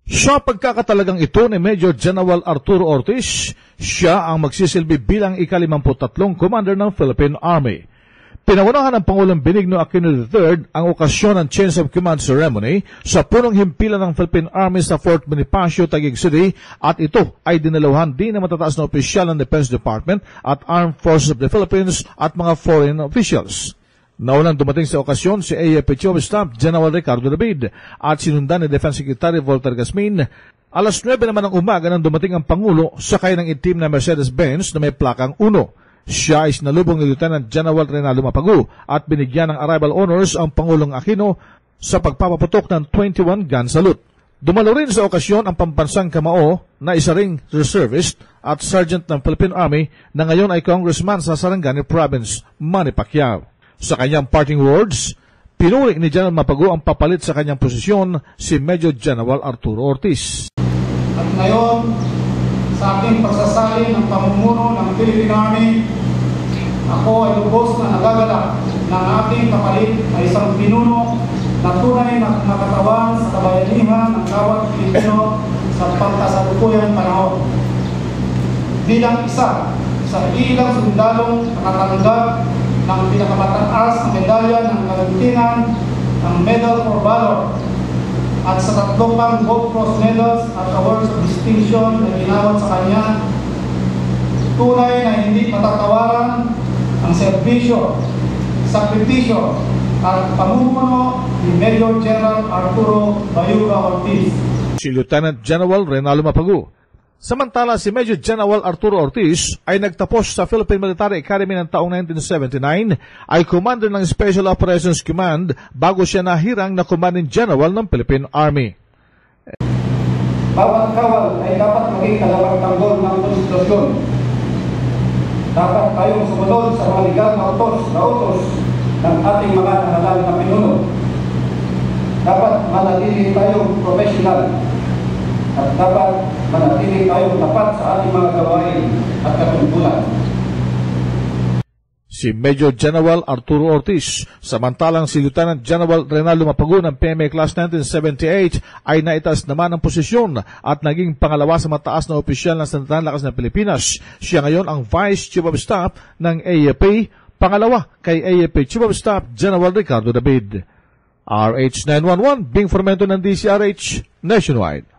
Sa pagkakatalagang ito ni Major General Arturo Ortiz, siya ang magsisilbi bilang ika-53 Commander ng Philippine Army. Pinangunahan ng Pangulong Benigno Aquino III ang okasyon ng Change of Command Ceremony sa punong himpilan ng Philippine Army sa Fort Bonifacio, Taguig City, at ito ay dinaluhan din ng matataas na opisyal ng Defense Department at Armed Forces of the Philippines at mga foreign officials. Naunang dumating sa okasyon si AFP Chief of Staff General Ricardo David at sinundan ni Defense Secretary Volter Gasmin. Alas 9 naman ng umaga nang dumating ang Pangulo sakay ng itim na Mercedes-Benz na may plakang 1. Siya ay sinalubong ni Lieutenant General Reynaldo Mapagu at binigyan ng arrival honors ang Pangulong Aquino sa pagpapaputok ng 21 gun salute. Dumalo rin sa okasyon ang pambansang kamao na isa ring reservist at sergeant ng Philippine Army na ngayon ay congressman sa Sarangani Province, Manny Pacquiao. Sa kanyang parting words, pinuri ni General Mapagu ang papalit sa kanyang posisyon si Major General Arturo Ortiz. At ngayon, sa aking pagsasali ng pamumuno ng Philippine Army, ako ay lubos na nagagalak ng ating kapalit ay isang pinuno na tunay na nakatawan sa kabayanihan ng bawat Pilipino sa pagkasalukuyang panahon. Bilang isa sa ilang sundalong nakatanggap ng pinakamataas na medalya ng kalantingan ng Medal for Valor at sa 3 pang Gold Cross Medals at Awards of Distinction na ginawad sa kanya, tunay na hindi matatawaran ang serbisyo, sakripisyo at pamumuno ni Major General Arturo Bayuga Ortiz. Si Lieutenant General Reynaldo Mapagu. Samantala, si Major General Arturo Ortiz ay nagtapos sa Philippine Military Academy ng taong 1979, ay commander ng Special Operations Command bago siya nahirang na Commanding General ng Philippine Army. Bawat kawal ay dapat maging tagapagtanggol ng konstitusyon. Dapat tayong sumunod sa mga legal na utos ng ating mga nahalal na pinuno. Dapat manatili tayong professional at dapat manatili tayong tapat sa ating mga gawain at katungkulan. Si Major General Arturo Ortiz. Samantalang si Lieutenant General Reynaldo Mapagu ng PMA Class 1978 ay naitaas naman ang posisyon at naging pangalawa sa mataas na opisyal ng Sandatahang Lakas ng Pilipinas. Siya ngayon ang Vice Chief of Staff ng AFP, pangalawa kay AFP Chief of Staff General Ricardo David. RH 911, Bing Formento ng DCRH Nationwide.